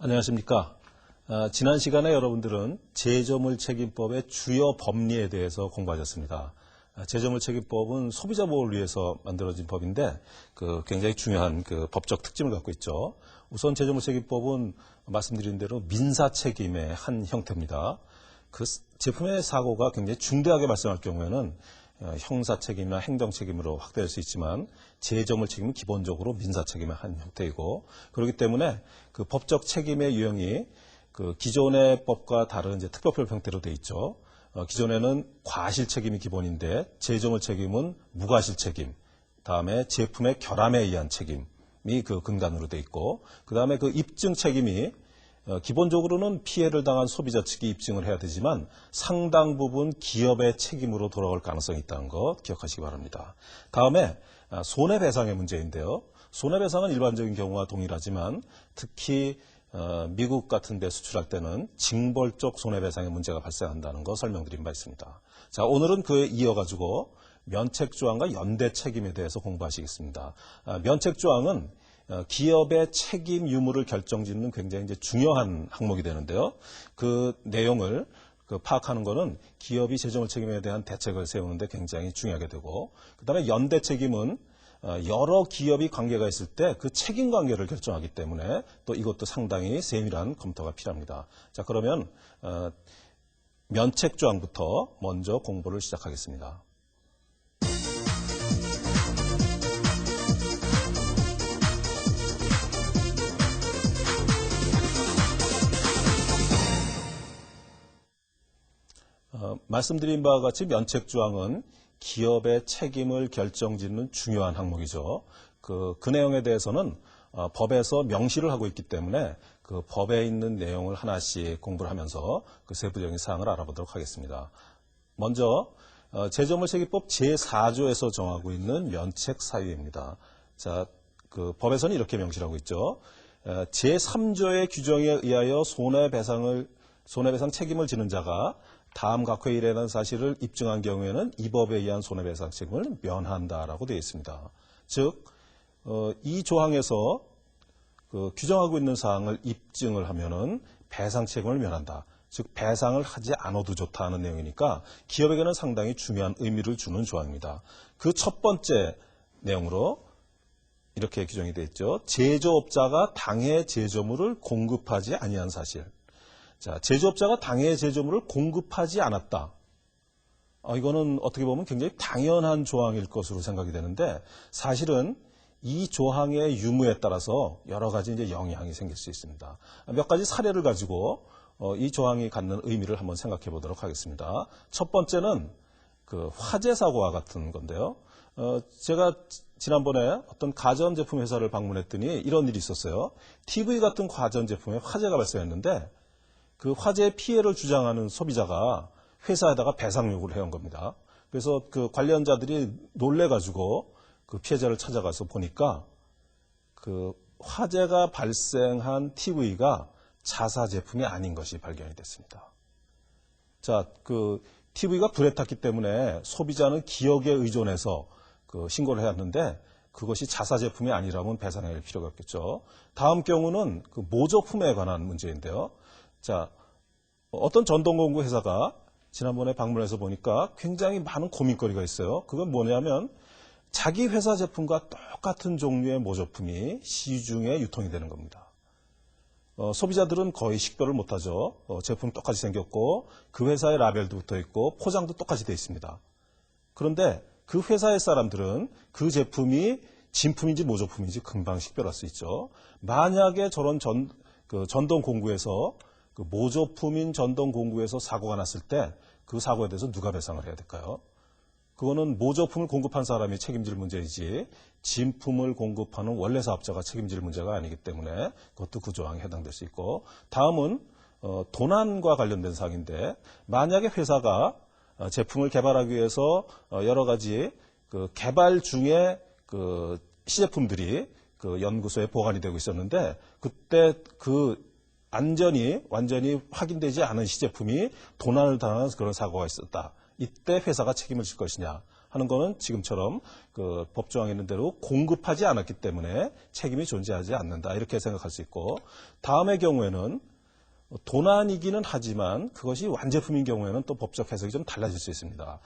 안녕하십니까. 지난 시간에 여러분들은 제조물 책임법의 주요 법리에 대해서 공부하셨습니다. 제조물 책임법은 소비자 보호를 위해서 만들어진 법인데 굉장히 중요한 법적 특징을 갖고 있죠. 우선 제조물 책임법은 말씀드린 대로 민사 책임의 한 형태입니다. 그 제품의 사고가 굉장히 중대하게 발생할 경우에는 형사 책임이나 행정 책임으로 확대할 수 있지만 제조물 책임은 기본적으로 민사 책임의 한 형태이고, 그렇기 때문에 그 법적 책임의 유형이 기존의 법과 다른 특별법 형태로 되어 있죠. 기존에는 과실 책임이 기본인데 제조물 책임은 무과실 책임, 다음에 제품의 결함에 의한 책임이 근간으로 되어 있고, 그 다음에 입증 책임이 기본적으로는 피해를 당한 소비자 측이 입증을 해야 되지만 상당 부분 기업의 책임으로 돌아올 가능성이 있다는 것 기억하시기 바랍니다. 다음에 손해배상의 문제인데요. 손해배상은 일반적인 경우와 동일하지만 특히 미국 같은 데 수출할 때는 징벌적 손해배상의 문제가 발생한다는 거 설명드린 바 있습니다. 자, 오늘은 그에 이어가지고 면책조항과 연대 책임에 대해서 공부하시겠습니다. 면책조항은 기업의 책임 유무를 결정짓는 굉장히 중요한 항목이 되는데요. 그 내용을 파악하는 것은 기업이 제조물 책임에 대한 대책을 세우는데 굉장히 중요하게 되고, 그 다음에 연대 책임은 여러 기업이 관계가 있을 때 그 책임 관계를 결정하기 때문에 또 이것도 상당히 세밀한 검토가 필요합니다. 자, 그러면 면책조항부터 먼저 공부를 시작하겠습니다. 말씀드린 바와 같이 면책조항은 기업의 책임을 결정짓는 중요한 항목이죠. 그 내용에 대해서는 법에서 명시를 하고 있기 때문에 그 법에 있는 내용을 하나씩 공부를 하면서 그 세부적인 사항을 알아보도록 하겠습니다. 먼저 제조물 책임법 제4조에서 정하고 있는 면책 사유입니다. 자, 법에서는 이렇게 명시를 하고 있죠. 제3조의 규정에 의하여 손해배상 책임을 지는 자가 다음 각 회의라는 사실을 입증한 경우에는 이 법에 의한 손해배상 책임을 면한다라고 되어 있습니다. 즉, 이 조항에서 규정하고 있는 사항을 입증을 하면은 배상 책임을 면한다. 즉, 배상을 하지 않아도 좋다는 내용이니까 기업에게는 상당히 중요한 의미를 주는 조항입니다. 그 첫 번째 내용으로 이렇게 규정이 되어 있죠. 제조업자가 당해 제조물을 공급하지 아니한 사실. 자, 제조업자가 당해 제조물을 공급하지 않았다. 이거는 어떻게 보면 굉장히 당연한 조항일 것으로 생각이 되는데, 사실은 이 조항의 유무에 따라서 여러 가지 영향이 생길 수 있습니다. 몇 가지 사례를 가지고 이 조항이 갖는 의미를 한번 생각해 보도록 하겠습니다. 첫 번째는 화재 사고와 같은 건데요. 제가 지난번에 어떤 가전제품 회사를 방문했더니 이런 일이 있었어요. TV 같은 가전제품에 화재가 발생했는데 그 화재의 피해를 주장하는 소비자가 회사에다가 배상 요구를 해온 겁니다. 그래서 그 관련자들이 놀래가지고 그 피해자를 찾아가서 보니까 그 화재가 발생한 TV가 자사 제품이 아닌 것이 발견이 됐습니다. 자, TV가 불에 탔기 때문에 소비자는 기업에 의존해서 신고를 해왔는데 그것이 자사 제품이 아니라면 배상할 필요가 없겠죠. 다음 경우는 모조품에 관한 문제인데요. 자, 어떤 전동공구 회사가 지난번에 방문해서 보니까 굉장히 많은 고민거리가 있어요. 그건 뭐냐면 자기 회사 제품과 똑같은 종류의 모조품이 시중에 유통이 되는 겁니다. 소비자들은 거의 식별을 못하죠. 제품 똑같이 생겼고 그 회사의 라벨도 붙어 있고 포장도 똑같이 되어 있습니다. 그런데 그 회사의 사람들은 그 제품이 진품인지 모조품인지 금방 식별할 수 있죠. 만약에 저런 전동공구에서 모조품인 전동공구에서 사고가 났을 때 그 사고에 대해서 누가 배상을 해야 될까요? 그거는 모조품을 공급한 사람이 책임질 문제이지 진품을 공급하는 원래 사업자가 책임질 문제가 아니기 때문에 그것도 그 조항에 해당될 수 있고, 다음은 도난과 관련된 사항인데, 만약에 회사가 제품을 개발하기 위해서 여러 가지 개발 중에 시제품들이 연구소에 보관이 되고 있었는데 그때 완전히 확인되지 않은 시제품이 도난을 당한 그런 사고가 있었다. 이때 회사가 책임을 질 것이냐 하는 거는 지금처럼 그 법조항에 있는 대로 공급하지 않았기 때문에 책임이 존재하지 않는다. 이렇게 생각할 수 있고, 다음의 경우에는 도난이기는 하지만 그것이 완제품인 경우에는 또 법적 해석이 좀 달라질 수 있습니다.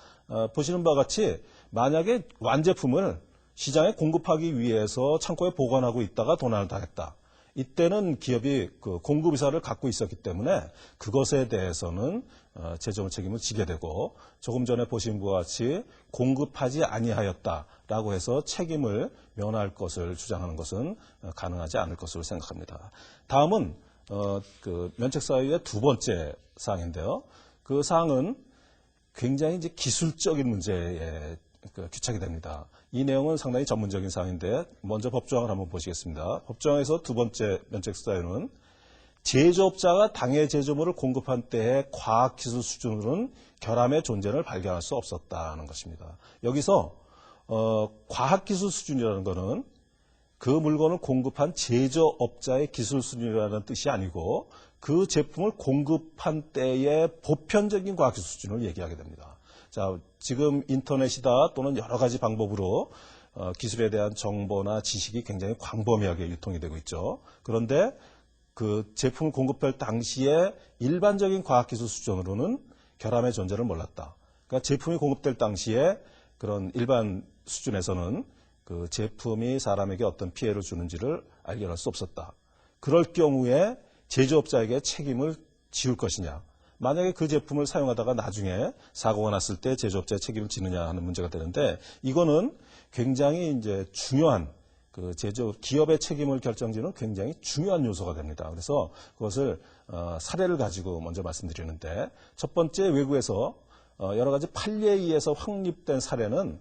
보시는 바와 같이 만약에 완제품을 시장에 공급하기 위해서 창고에 보관하고 있다가 도난을 당했다. 이때는 기업이 그 공급 의사를 갖고 있었기 때문에 그것에 대해서는 재정을 책임을 지게 되고, 조금 전에 보신 바와 같이 공급하지 아니하였다라고 해서 책임을 면할 것을 주장하는 것은 가능하지 않을 것으로 생각합니다. 다음은 그 면책사유의 두 번째 사항인데요. 그 사항은 굉장히 이제 기술적인 문제에 귀착이 됩니다. 이 내용은 상당히 전문적인 사항인데 먼저 법조항을 한번 보시겠습니다. 법조항에서 두 번째 면책사유는 제조업자가 당해 제조물을 공급한 때의 과학기술 수준으로는 결함의 존재를 발견할 수 없었다는 것입니다. 여기서 과학기술 수준이라는 것은 그 물건을 공급한 제조업자의 기술 수준이라는 뜻이 아니고 그 제품을 공급한 때의 보편적인 과학기술 수준을 얘기하게 됩니다. 자, 지금 인터넷이다 또는 여러 가지 방법으로 기술에 대한 정보나 지식이 굉장히 광범위하게 유통이 되고 있죠. 그런데 그 제품을 공급할 당시에 일반적인 과학기술 수준으로는 결함의 존재를 몰랐다. 그러니까 제품이 공급될 당시에 그런 일반 수준에서는 그 제품이 사람에게 어떤 피해를 주는지를 알견할 수 없었다. 그럴 경우에 제조업자에게 책임을 지울 것이냐. 만약에 그 제품을 사용하다가 나중에 사고가 났을 때 제조업자의 책임을 지느냐 하는 문제가 되는데, 이거는 굉장히 이제 중요한 그 기업의 책임을 결정지는 굉장히 중요한 요소가 됩니다. 그래서 그것을 사례를 가지고 먼저 말씀드리는데, 첫 번째 외국에서 여러 가지 판례에 의해서 확립된 사례는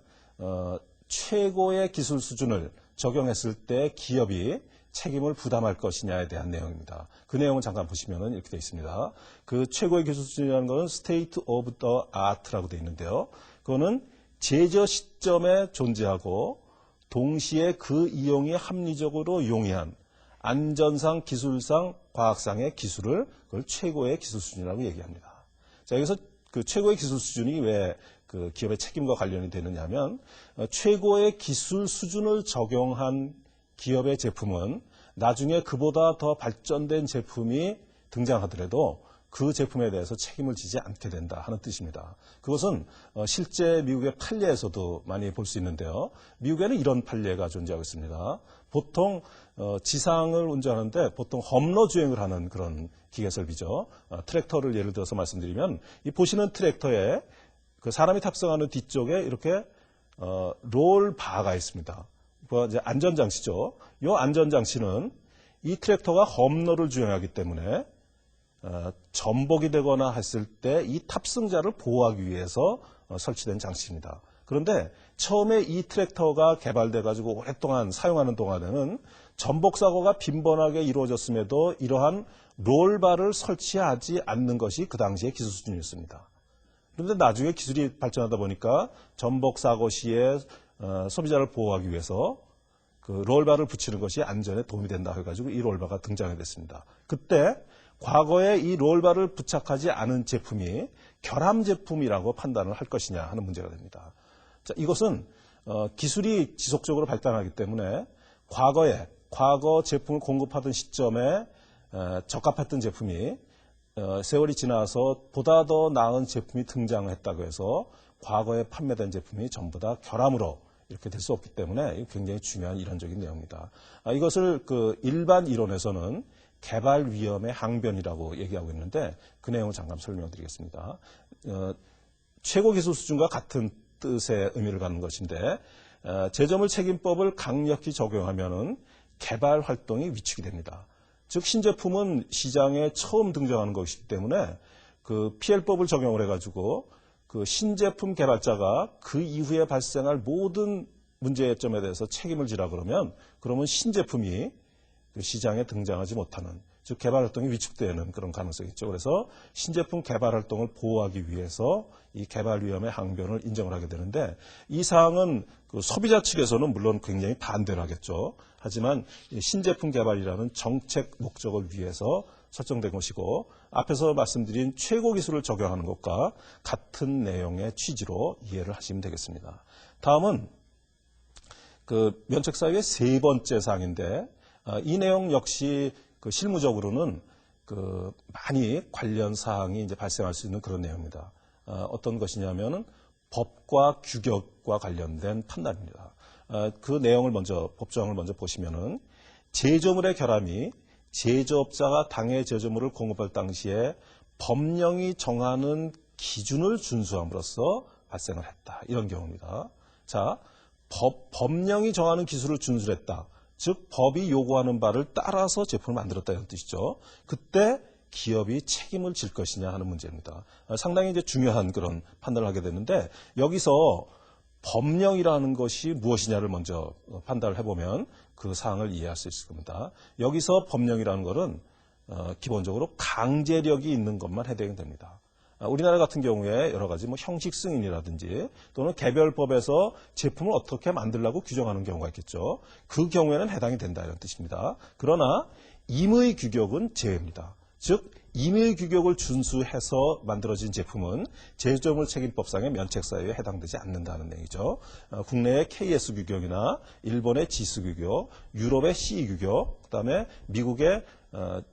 최고의 기술 수준을 적용했을 때 기업이 책임을 부담할 것이냐에 대한 내용입니다. 그 내용을 잠깐 보시면 이렇게 되어 있습니다. 그 최고의 기술 수준이라는 것은 State of the Art라고 되어 있는데요. 그거는 제조 시점에 존재하고 동시에 그 이용이 합리적으로 용이한 안전상, 기술상, 과학상의 기술을 그걸 최고의 기술 수준이라고 얘기합니다. 자, 여기서 그 최고의 기술 수준이 왜 그 기업의 책임과 관련이 되느냐 하면, 최고의 기술 수준을 적용한 기업의 제품은 나중에 그보다 더 발전된 제품이 등장하더라도 그 제품에 대해서 책임을 지지 않게 된다 하는 뜻입니다. 그것은 실제 미국의 판례에서도 많이 볼 수 있는데요. 미국에는 이런 판례가 존재하고 있습니다. 보통 지상을 운전하는데 보통 험로 주행을 하는 그런 기계설비죠. 트랙터를 예를 들어서 말씀드리면, 이 보시는 트랙터에 그 사람이 탑승하는 뒤쪽에 이렇게 롤바가 있습니다. 이제 안전장치죠. 이 안전장치는 이 트랙터가 험로를 주행하기 때문에 전복이 되거나 했을 때 이 탑승자를 보호하기 위해서 설치된 장치입니다. 그런데 처음에 이 트랙터가 개발돼 가지고 오랫동안 사용하는 동안에는 전복 사고가 빈번하게 이루어졌음에도 이러한 롤바를 설치하지 않는 것이 그 당시의 기술 수준이었습니다. 그런데 나중에 기술이 발전하다 보니까 전복 사고 시에 소비자를 보호하기 위해서 그 롤바를 붙이는 것이 안전에 도움이 된다 해가지고 이 롤바가 등장이 됐습니다. 그때 과거에 이 롤바를 부착하지 않은 제품이 결함 제품이라고 판단을 할 것이냐 하는 문제가 됩니다. 자, 이것은 기술이 지속적으로 발달하기 때문에 과거 제품을 공급하던 시점에 적합했던 제품이 세월이 지나서 보다 더 나은 제품이 등장했다고 해서 과거에 판매된 제품이 전부 다 결함으로 이렇게 될 수 없기 때문에 굉장히 중요한 이론적인 내용입니다. 이것을 그 일반 이론에서는 개발 위험의 항변이라고 얘기하고 있는데, 그 내용을 잠깐 설명드리겠습니다. 최고 기술 수준과 같은 뜻의 의미를 갖는 것인데, 제조물 책임법을 강력히 적용하면은 개발 활동이 위축이 됩니다. 즉 신제품은 시장에 처음 등장하는 것이기 때문에 그 PL법을 적용을 해가지고 그 신제품 개발자가 그 이후에 발생할 모든 문제점에 대해서 책임을 지라 그러면 신제품이 그 시장에 등장하지 못하는, 즉 개발 활동이 위축되는 그런 가능성이 있죠. 그래서 신제품 개발 활동을 보호하기 위해서 이 개발 위험의 항변을 인정을 하게 되는데, 이 사항은 그 소비자 측에서는 물론 굉장히 반대를 하겠죠. 하지만 신제품 개발이라는 정책 목적을 위해서 설정된 것이고 앞에서 말씀드린 최고 기술을 적용하는 것과 같은 내용의 취지로 이해를 하시면 되겠습니다. 다음은 그 면책사유의 세 번째 사항인데 이 내용 역시 그 실무적으로는 그 많이 관련 사항이 이제 발생할 수 있는 그런 내용입니다. 어떤 것이냐면은 법과 규격과 관련된 판단입니다. 그 내용을 먼저 법조항을 먼저 보시면은 제조물의 결함이 제조업자가 당해 제조물을 공급할 당시에 법령이 정하는 기준을 준수함으로써 발생을 했다. 이런 경우입니다. 자, 법령이 정하는 기준을 준수했다. 즉 법이 요구하는 바를 따라서 제품을 만들었다 이런 뜻이죠. 그때 기업이 책임을 질 것이냐 하는 문제입니다. 상당히 이제 중요한 그런 판단을 하게 되는데 여기서 법령이라는 것이 무엇이냐를 먼저 판단을 해보면 그 사항을 이해할 수 있을 겁니다. 여기서 법령이라는 것은 기본적으로 강제력이 있는 것만 해당이 됩니다. 우리나라 같은 경우에 여러 가지 뭐 형식 승인이라든지 또는 개별법에서 제품을 어떻게 만들라고 규정하는 경우가 있겠죠. 그 경우에는 해당이 된다 이런 뜻입니다. 그러나 임의 규격은 제외입니다. 즉 임의 규격을 준수해서 만들어진 제품은 제조물 책임법상의 면책사유에 해당되지 않는다는 얘기죠. 국내의 KS 규격이나 일본의 지수 규격, 유럽의 CE 규격, 그다음에 미국의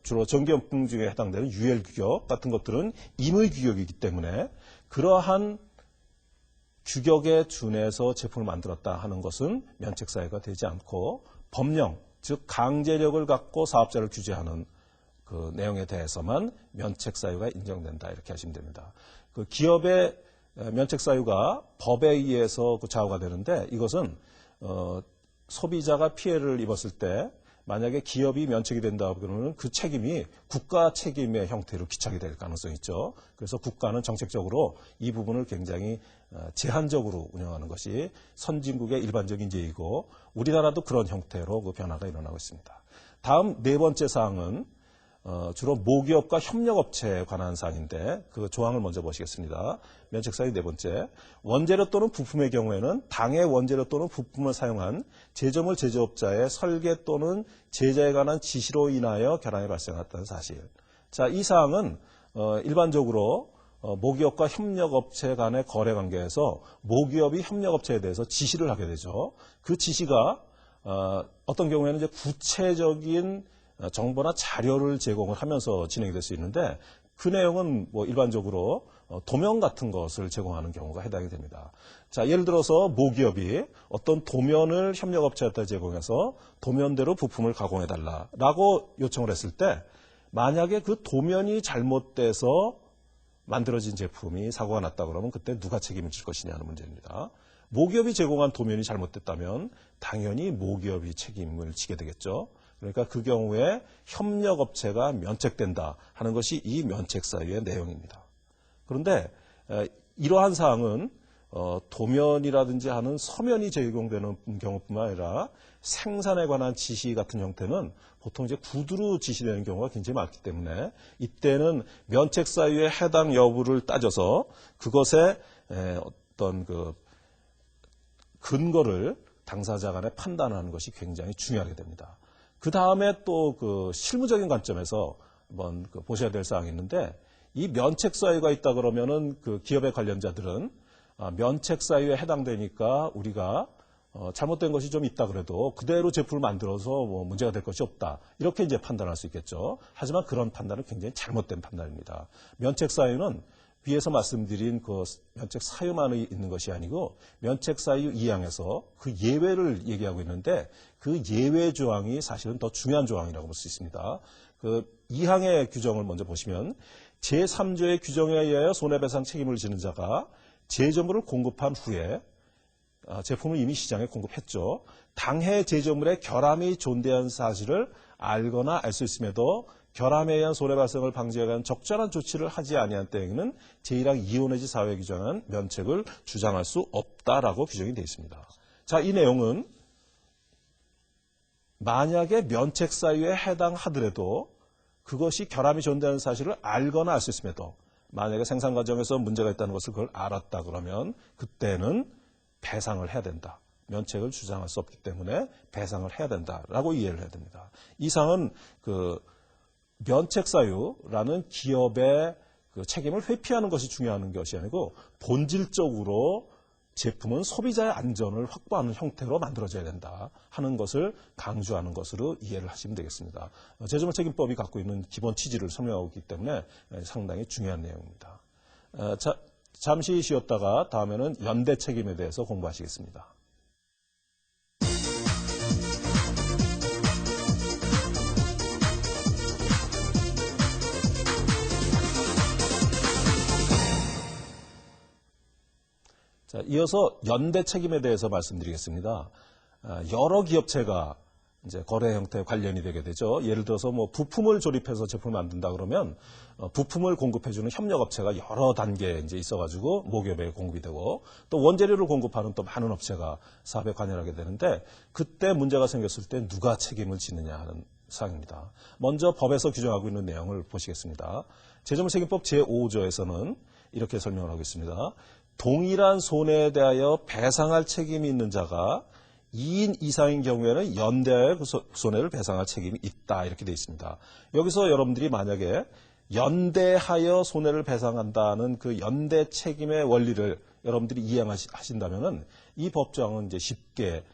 주로 전기용품 중에 해당되는 UL 규격 같은 것들은 임의 규격이기 때문에 그러한 규격에 준해서 제품을 만들었다 하는 것은 면책사유가 되지 않고 법령, 즉 강제력을 갖고 사업자를 규제하는 그 내용에 대해서만 면책사유가 인정된다 이렇게 하시면 됩니다. 그 기업의 면책사유가 법에 의해서 그 좌우가 되는데 이것은 소비자가 피해를 입었을 때 만약에 기업이 면책이 된다 그러면 그 책임이 국가 책임의 형태로 기착이 될 가능성이 있죠. 그래서 국가는 정책적으로 이 부분을 굉장히 제한적으로 운영하는 것이 선진국의 일반적인 예이고 우리나라도 그런 형태로 그 변화가 일어나고 있습니다. 다음 네 번째 사항은 주로 모기업과 협력업체에 관한 사항인데 그 조항을 먼저 보시겠습니다. 면책사유 네 번째, 원재료 또는 부품의 경우에는 당해 원재료 또는 부품을 사용한 제조물 제조업자의 설계 또는 제작에 관한 지시로 인하여 결함이 발생했다는 사실. 자, 이 사항은 일반적으로 모기업과 협력업체 간의 거래 관계에서 모기업이 협력업체에 대해서 지시를 하게 되죠. 그 지시가 어떤 경우에는 이제 구체적인 정보나 자료를 제공을 하면서 진행이 될 수 있는데 그 내용은 뭐 일반적으로 도면 같은 것을 제공하는 경우가 해당이 됩니다. 자, 예를 들어서 모기업이 어떤 도면을 협력업체한테 제공해서 도면대로 부품을 가공해달라라고 요청을 했을 때 만약에 그 도면이 잘못돼서 만들어진 제품이 사고가 났다 그러면 그때 누가 책임을 질 것이냐는 문제입니다. 모기업이 제공한 도면이 잘못됐다면 당연히 모기업이 책임을 지게 되겠죠. 그러니까 그 경우에 협력업체가 면책된다 하는 것이 이 면책사유의 내용입니다. 그런데 이러한 사항은 도면이라든지 하는 서면이 제공되는 경우뿐만 아니라 생산에 관한 지시 같은 형태는 보통 이제 구두로 지시되는 경우가 굉장히 많기 때문에 이때는 면책사유의 해당 여부를 따져서 그것의 어떤 그 근거를 당사자 간에 판단하는 것이 굉장히 중요하게 됩니다. 그 다음에 또 그 실무적인 관점에서 한번 보셔야 될 사항이 있는데 이 면책사유가 있다 그러면은 그 기업의 관련자들은 면책사유에 해당되니까 우리가 잘못된 것이 좀 있다 그래도 그대로 제품을 만들어서 뭐 문제가 될 것이 없다. 이렇게 이제 판단할 수 있겠죠. 하지만 그런 판단은 굉장히 잘못된 판단입니다. 면책사유는 위에서 말씀드린 그 면책 사유만이 있는 것이 아니고 면책 사유 2항에서 그 예외를 얘기하고 있는데 그 예외 조항이 사실은 더 중요한 조항이라고 볼 수 있습니다. 그 2항의 규정을 먼저 보시면 제3조의 규정에 의하여 손해배상 책임을 지는 자가 제조물을 공급한 후에 제품을 이미 시장에 공급했죠. 당해 제조물에 결함이 존재한 사실을 알거나 알 수 있음에도 결함에 의한 손해발생을 방지하기 위한 적절한 조치를 하지 아니한 때에는 제1항 2호 내지 4호에 규정한 면책을 주장할 수 없다라고 규정이 되어 있습니다. 자, 이 내용은 만약에 면책 사유에 해당하더라도 그것이 결함이 존재하는 사실을 알거나 알 수 있음에도 만약에 생산 과정에서 문제가 있다는 것을 그걸 알았다 그러면 그때는 배상을 해야 된다. 면책을 주장할 수 없기 때문에 배상을 해야 된다라고 이해를 해야 됩니다. 이 사항은 면책사유라는 기업의 그 책임을 회피하는 것이 중요한 것이 아니고 본질적으로 제품은 소비자의 안전을 확보하는 형태로 만들어져야 된다 하는 것을 강조하는 것으로 이해를 하시면 되겠습니다. 제조물책임법이 갖고 있는 기본 취지를 설명하고 있기 때문에 상당히 중요한 내용입니다. 잠시 쉬었다가 다음에는 연대 책임에 대해서 공부하시겠습니다. 자, 이어서 연대 책임에 대해서 말씀드리겠습니다. 여러 기업체가 이제 거래 형태에 관련이 되게 되죠. 예를 들어서 뭐 부품을 조립해서 제품을 만든다 그러면 부품을 공급해주는 협력업체가 여러 단계에 이제 있어가지고 모기업에 공급이 되고 또 원재료를 공급하는 또 많은 업체가 사업에 관여하게 되는데 그때 문제가 생겼을 때 누가 책임을 지느냐 하는 사항입니다. 먼저 법에서 규정하고 있는 내용을 보시겠습니다. 제조물책임법 제5조에서는 이렇게 설명을 하고 있습니다. 동일한 손해에 대하여 배상할 책임이 있는 자가 2인 이상인 경우에는 연대하여 그 손해를 배상할 책임이 있다 이렇게 되어 있습니다. 여기서 여러분들이 만약에 연대하여 손해를 배상한다는 그 연대 책임의 원리를 여러분들이 이해하신다면은 이 법조항은 이제 쉽게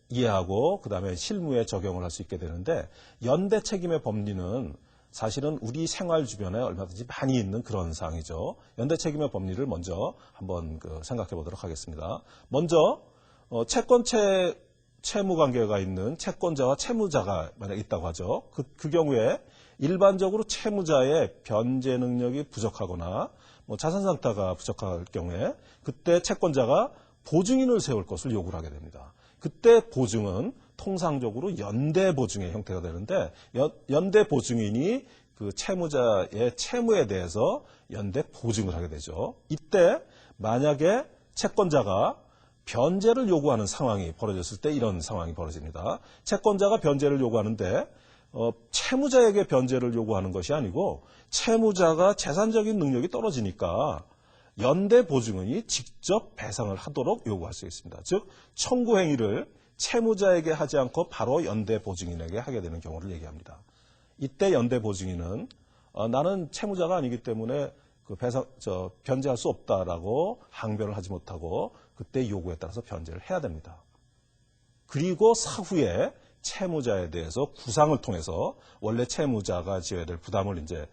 이해하고 그 다음에 실무에 적용을 할 수 있게 되는데 연대 책임의 법리는 사실은 우리 생활 주변에 얼마든지 많이 있는 그런 사항이죠. 연대 책임의 법리를 먼저 한번 생각해 보도록 하겠습니다. 먼저 채권 채무 관계가 있는 채권자와 채무자가 만약 있다고 하죠. 그 경우에 일반적으로 채무자의 변제 능력이 부족하거나 뭐 자산 상태가 부족할 경우에 그때 채권자가 보증인을 세울 것을 요구를 하게 됩니다. 그때 보증은 통상적으로 연대 보증의 형태가 되는데 연대 보증인이 그 채무자의 채무에 대해서 연대 보증을 하게 되죠. 이때 만약에 채권자가 변제를 요구하는 상황이 벌어졌을 때 이런 상황이 벌어집니다. 채권자가 변제를 요구하는데 채무자에게 변제를 요구하는 것이 아니고 채무자가 재산적인 능력이 떨어지니까 연대 보증인이 직접 배상을 하도록 요구할 수 있습니다. 즉 청구 행위를 채무자에게 하지 않고 바로 연대 보증인에게 하게 되는 경우를 얘기합니다. 이때 연대 보증인은 나는 채무자가 아니기 때문에 변제할 수 없다라고 항변을 하지 못하고 그때 요구에 따라서 변제를 해야 됩니다. 그리고 사후에 채무자에 대해서 구상을 통해서 원래 채무자가 지어야 될 부담을 이제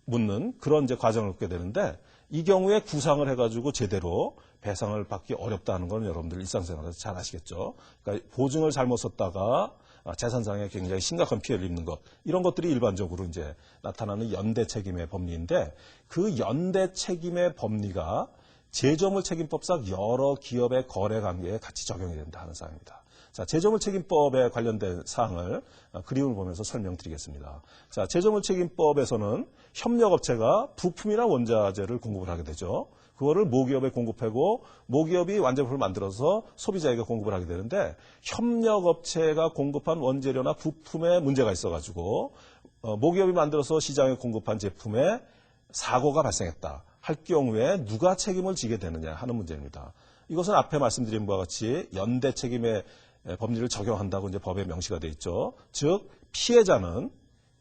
묻는 그런 이제 과정을 겪게 되는데 이 경우에 구상을 해가지고 제대로 배상을 받기 어렵다는 건 여러분들 일상생활에서 잘 아시겠죠. 그러니까 보증을 잘못 썼다가 재산상에 굉장히 심각한 피해를 입는 것 이런 것들이 일반적으로 이제 나타나는 연대 책임의 법리인데 그 연대 책임의 법리가 제조물책임법상 여러 기업의 거래 관계에 같이 적용이 된다 하는 사항입니다. 자, 제조물책임법에 관련된 사항을 그림을 보면서 설명드리겠습니다. 자, 제조물책임법에서는 협력업체가 부품이나 원자재를 공급을 하게 되죠. 그거를 모기업에 공급하고 모기업이 완제품을 만들어서 소비자에게 공급을 하게 되는데 협력업체가 공급한 원재료나 부품에 문제가 있어가지고 모기업이 만들어서 시장에 공급한 제품에 사고가 발생했다 할 경우에 누가 책임을 지게 되느냐 하는 문제입니다. 이것은 앞에 말씀드린 바와 같이 연대 책임의 법리를 적용한다고 이제 법에 명시가 되어 있죠. 즉 피해자는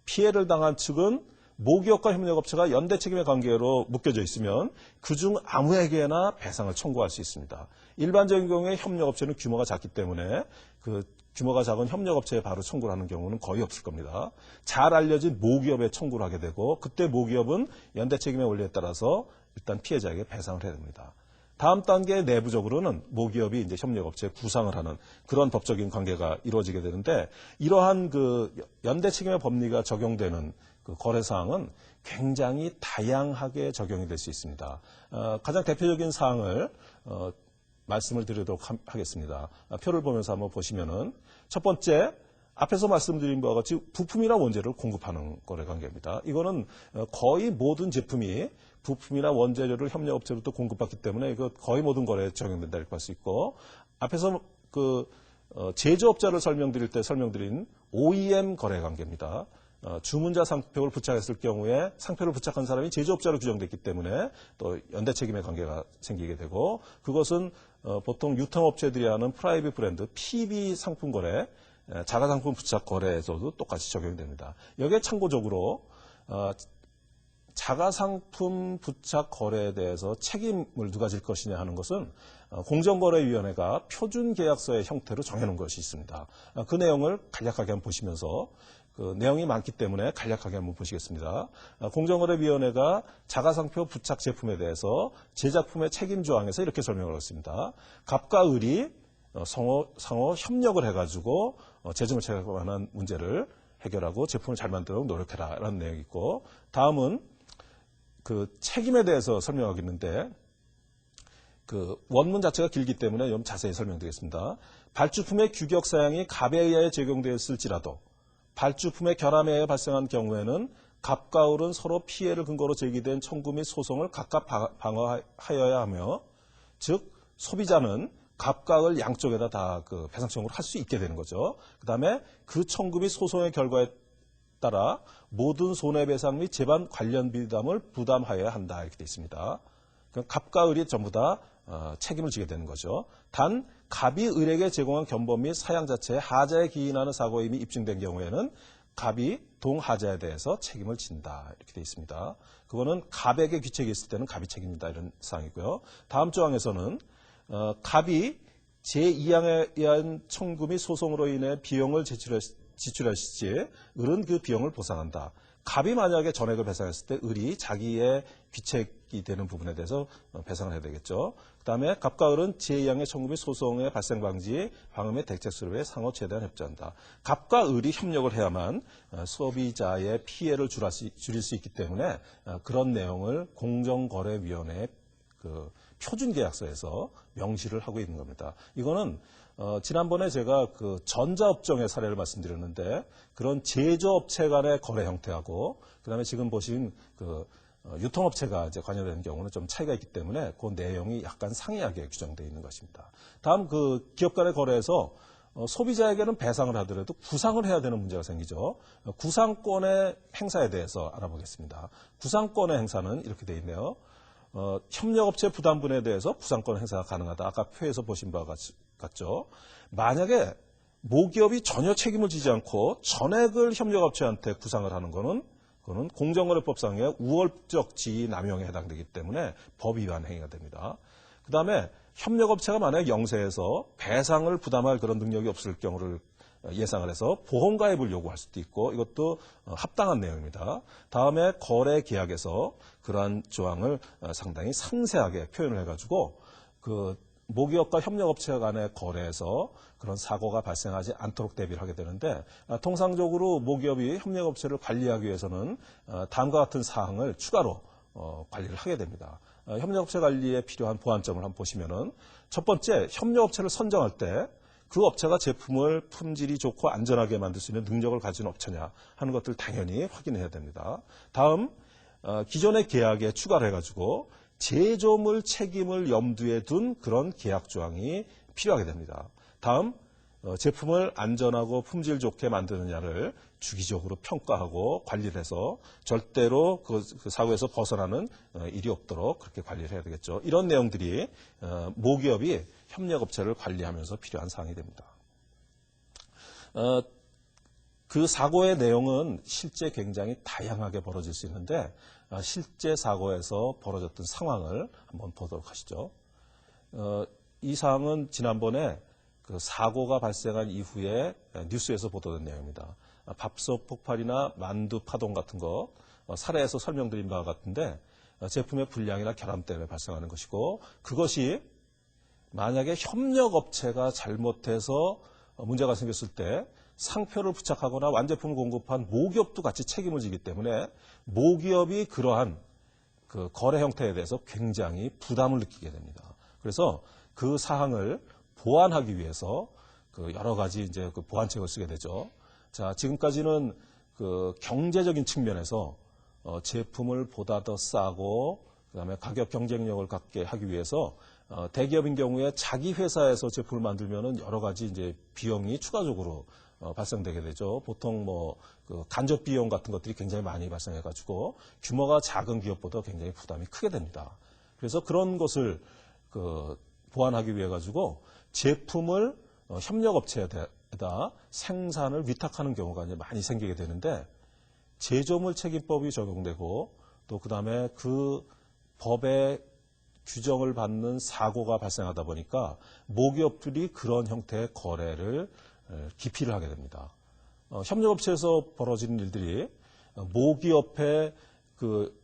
피해를 당한 측은 모기업과 협력업체가 연대 책임의 관계로 묶여져 있으면 그중 아무에게나 배상을 청구할 수 있습니다. 일반적인 경우에 협력업체는 규모가 작기 때문에 그 규모가 작은 협력업체에 바로 청구를 하는 경우는 거의 없을 겁니다. 잘 알려진 모기업에 청구를 하게 되고 그때 모기업은 연대 책임의 원리에 따라서 일단 피해자에게 배상을 해야 됩니다. 다음 단계 내부적으로는 모기업이 이제 협력업체에 구상을 하는 그런 법적인 관계가 이루어지게 되는데 이러한 그 연대 책임의 법리가 적용되는 그 거래사항은 굉장히 다양하게 적용이 될 수 있습니다. 가장 대표적인 사항을 말씀을 드리도록 하겠습니다. 표를 보면서 한번 보시면은 첫 번째 앞에서 말씀드린 바와 같이 부품이나 원재료를 공급하는 거래 관계입니다. 이거는 거의 모든 제품이 부품이나 원재료를 협력업체로부터 공급받기 때문에 이거 거의 모든 거래에 적용된다 이렇게 볼 수 있고 앞에서 제조업자를 설명드릴 때 설명드린 OEM 거래 관계입니다. 주문자 상표를 부착했을 경우에 상표를 부착한 사람이 제조업자로 규정됐기 때문에 또 연대 책임의 관계가 생기게 되고 그것은 보통 유통업체들이 하는 프라이빗 브랜드 PB 상품 거래 자가상품 부착 거래에서도 똑같이 적용이 됩니다. 여기에 참고적으로 자가상품 부착 거래에 대해서 책임을 누가 질 것이냐 하는 것은 공정거래위원회가 표준계약서의 형태로 정해놓은 것이 있습니다. 그 내용을 간략하게 한번 보시면서 그 내용이 많기 때문에 간략하게 한번 보시겠습니다. 공정거래위원회가 자가상표 부착 제품에 대해서 제작품의 책임 조항에서 이렇게 설명을 했습니다. 갑과 을이 상호 협력을 해가지고 재정을 체감하는 문제를 해결하고 제품을 잘 만들도록 노력해라라는 내용이 있고, 다음은 그 책임에 대해서 설명하겠는데 그 원문 자체가 길기 때문에 좀 자세히 설명드리겠습니다. 발주품의 규격 사양이 갑에 의하여 적용되었을지라도 발주품의 결함에 의해 발생한 경우에는 갑과 을은 서로 피해를 근거로 제기된 청구 및 소송을 각각 방어하여야 하며, 즉 소비자는 갑과 을 양쪽에다 다 그 배상 청구를 할 수 있게 되는 거죠. 그 다음에 그 청구 및 소송의 결과에 따라 모든 손해배상 및 재반 관련 비담을 부담하여야 한다, 이렇게 되어 있습니다. 갑과 을이 전부 다 책임을 지게 되는 거죠. 단 갑이 을에게 제공한 견본 및 사양 자체에 하자에 기인하는 사고에 이미 입증된 경우에는 갑이 동하자에 대해서 책임을 진다, 이렇게 되어 있습니다. 그거는 갑에게 귀책이 있을 때는 갑이 책임진다, 이런 사항이고요. 다음 조항에서는 갑이 제2항에 의한 청구 및 소송으로 인해 비용을 지출할 시 을은 그 비용을 보상한다. 갑이 만약에 전액을 배상했을 때 을이 자기의 귀책이 되는 부분에 대해서 배상을 해야 되겠죠. 그 다음에 갑과 을은 제2항의 청구 및 소송의 발생 방지, 방음의 대책 수립에 상호 최대한 협조한다. 갑과 을이 협력을 해야만 소비자의 피해를 줄일 수 있기 때문에 그런 내용을 공정거래위원회의 그 표준계약서에서 명시를 하고 있는 겁니다. 이거는 지난번에 제가 그 전자업종의 사례를 말씀드렸는데, 그런 제조업체 간의 거래 형태하고 그다음에 지금 보신 그 유통업체가 이제 관여되는 경우는 좀 차이가 있기 때문에 그 내용이 약간 상이하게 규정되어 있는 것입니다. 다음 그 기업 간의 거래에서 소비자에게는 배상을 하더라도 구상을 해야 되는 문제가 생기죠. 구상권의 행사에 대해서 알아보겠습니다. 구상권의 행사는 이렇게 되어 있네요. 협력업체 부담분에 대해서 구상권 행사가 가능하다. 아까 표에서 보신 바와 같죠. 만약에 모기업이 전혀 책임을 지지 않고 전액을 협력업체한테 구상을 하는 거는 그거는 공정거래법상의 우월적 지위 남용에 해당되기 때문에 법 위반 행위가 됩니다. 그 다음에 협력업체가 만약에 영세해서 배상을 부담할 그런 능력이 없을 경우를 예상을 해서 보험가입을 요구할 수도 있고, 이것도 합당한 내용입니다. 다음에 거래 계약에서 그러한 조항을 상당히 상세하게 표현을 해가지고 그 모기업과 협력업체 간의 거래에서 그런 사고가 발생하지 않도록 대비를 하게 되는데, 통상적으로 모기업이 협력업체를 관리하기 위해서는 다음과 같은 사항을 추가로 관리를 하게 됩니다. 협력업체 관리에 필요한 보완점을 한번 보시면은, 첫 번째, 협력업체를 선정할 때 그 업체가 제품을 품질이 좋고 안전하게 만들 수 있는 능력을 가진 업체냐 하는 것들 당연히 확인해야 됩니다. 다음, 기존의 계약에 추가를 해가지고 제조물 책임을 염두에 둔 그런 계약 조항이 필요하게 됩니다. 다음, 제품을 안전하고 품질 좋게 만드느냐를 주기적으로 평가하고 관리를 해서 절대로 그 사고에서 벗어나는 일이 없도록 그렇게 관리를 해야 되겠죠. 이런 내용들이 모기업이 협력업체를 관리하면서 필요한 사항이 됩니다. 그 사고의 내용은 실제 굉장히 다양하게 벌어질 수 있는데, 실제 사고에서 벌어졌던 상황을 한번 보도록 하시죠. 이 사항은 지난번에 그 사고가 발생한 이후에 뉴스에서 보도된 내용입니다. 밥솥 폭발이나 만두 파동 같은 거 사례에서 설명드린 바와 같은데, 제품의 불량이나 결함 때문에 발생하는 것이고, 그것이 만약에 협력업체가 잘못해서 문제가 생겼을 때 상표를 부착하거나 완제품을 공급한 모기업도 같이 책임을 지기 때문에 모기업이 그러한 그 거래 형태에 대해서 굉장히 부담을 느끼게 됩니다. 그래서 그 사항을 보완하기 위해서 그 여러 가지 이제 그 보완책을 쓰게 되죠. 자, 지금까지는 그 경제적인 측면에서 제품을 보다 더 싸고 그다음에 가격 경쟁력을 갖게 하기 위해서 대기업인 경우에 자기 회사에서 제품을 만들면은 여러 가지 이제 비용이 추가적으로 발생되게 되죠. 보통 뭐 그 간접 비용 같은 것들이 굉장히 많이 발생해가지고 규모가 작은 기업보다 굉장히 부담이 크게 됩니다. 그래서 그런 것을 그 보완하기 위해 가지고 제품을 협력업체에다 기업에다 생산을 위탁하는 경우가 이제 많이 생기게 되는데 제조물 책임법이 적용되고 또 그다음에 그 법의 규정을 받는 사고가 발생하다 보니까 모기업들이 그런 형태의 거래를 기피를 하게 됩니다. 협력업체에서 벌어지는 일들이 모기업의 그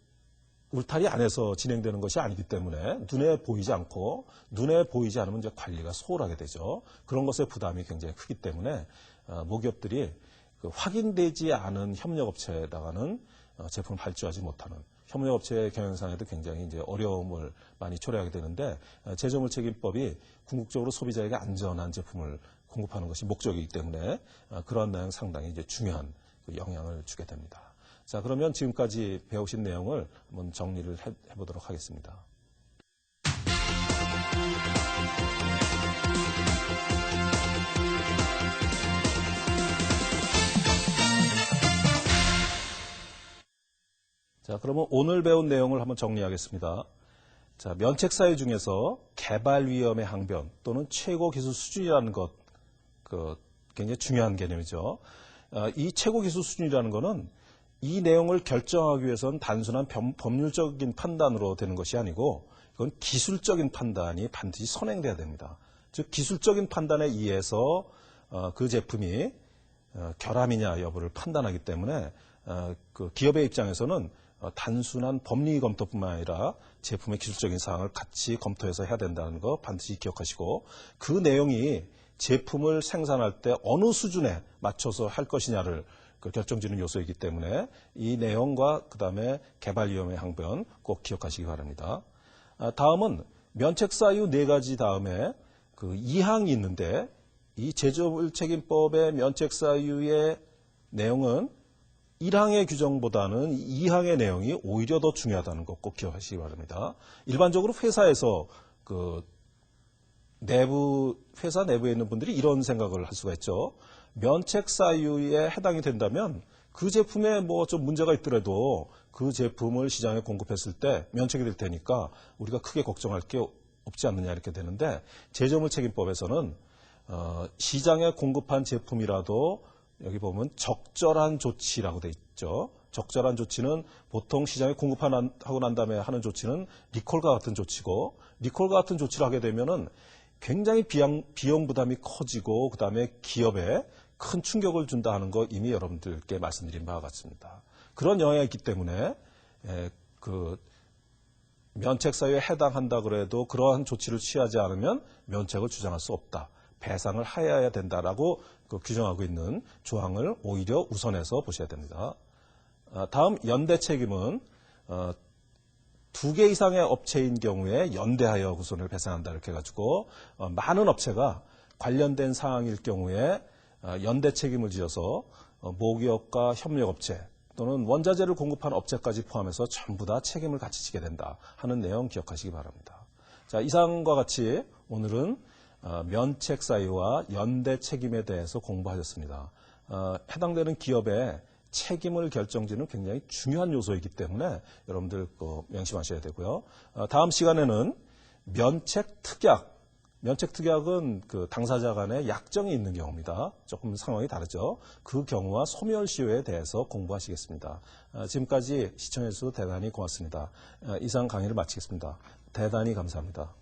울타리 안에서 진행되는 것이 아니기 때문에 눈에 보이지 않고 눈에 보이지 않으면 이제 관리가 소홀하게 되죠. 그런 것의 부담이 굉장히 크기 때문에 모기업들이 그 확인되지 않은 협력업체에다가는 제품을 발주하지 못하는 협력업체의 경영상에도 굉장히 이제 어려움을 많이 초래하게 되는데 제조물 책임법이 궁극적으로 소비자에게 안전한 제품을 공급하는 것이 목적이기 때문에 그런 내용 상당히 이제 중요한 영향을 주게 됩니다. 자, 그러면 지금까지 배우신 내용을 한번 정리를 해보도록 하겠습니다. 자, 그러면 오늘 배운 내용을 한번 정리하겠습니다. 자, 면책 사유 중에서 개발 위험의 항변 또는 최고 기술 수준이라는 것, 굉장히 중요한 개념이죠. 이 최고 기술 수준이라는 것은 이 내용을 결정하기 위해서는 단순한 법률적인 판단으로 되는 것이 아니고 이건 기술적인 판단이 반드시 선행돼야 됩니다. 즉 기술적인 판단에 의해서 그 제품이 결함이냐 여부를 판단하기 때문에 그 기업의 입장에서는 단순한 법리 검토뿐만 아니라 제품의 기술적인 사항을 같이 검토해서 해야 된다는 거 반드시 기억하시고 그 내용이 제품을 생산할 때 어느 수준에 맞춰서 할 것이냐를 결정짓는 요소이기 때문에 이 내용과 그 다음에 개발 위험의 항변 꼭 기억하시기 바랍니다. 다음은 면책 사유 4가지 다음에 그 2항이 있는데 이 제조물 책임법의 면책 사유의 내용은 1항의 규정보다는 2항의 내용이 오히려 더 중요하다는 것 꼭 기억하시기 바랍니다. 일반적으로 회사에서 회사 내부에 있는 분들이 이런 생각을 할 수가 있죠. 면책 사유에 해당이 된다면 그 제품에 뭐 좀 문제가 있더라도 그 제품을 시장에 공급했을 때 면책이 될 테니까 우리가 크게 걱정할 게 없지 않느냐 이렇게 되는데 제조물 책임법에서는 시장에 공급한 제품이라도 여기 보면 적절한 조치라고 돼 있죠. 적절한 조치는 보통 시장에 공급하고 난 다음에 하는 조치는 리콜과 같은 조치고 리콜과 같은 조치를 하게 되면은 굉장히 비용 부담이 커지고 그다음에 기업에 큰 충격을 준다 하는 거 이미 여러분들께 말씀드린 바와 같습니다. 그런 영향이 있기 때문에 그 면책 사유에 해당한다 그래도 그러한 조치를 취하지 않으면 면책을 주장할 수 없다. 배상을 하여야 된다라고 규정하고 있는 조항을 오히려 우선해서 보셔야 됩니다. 다음 연대 책임은 2개 이상의 업체인 경우에 연대하여 구손을 배상한다 이렇게 해가지고 많은 업체가 관련된 사항일 경우에 연대 책임을 지어서 모기업과 협력업체 또는 원자재를 공급한 업체까지 포함해서 전부 다 책임을 같이 지게 된다 하는 내용 기억하시기 바랍니다. 자, 이상과 같이 오늘은 면책 사유와 연대 책임에 대해서 공부하셨습니다. 해당되는 기업의 책임을 결정짓는 굉장히 중요한 요소이기 때문에 여러분들 명심하셔야 되고요. 다음 시간에는 면책 특약. 면책 특약은 그 당사자 간에 약정이 있는 경우입니다. 조금 상황이 다르죠. 그 경우와 소멸시효에 대해서 공부하시겠습니다. 지금까지 시청해 주셔서 대단히 고맙습니다. 이상 강의를 마치겠습니다. 대단히 감사합니다.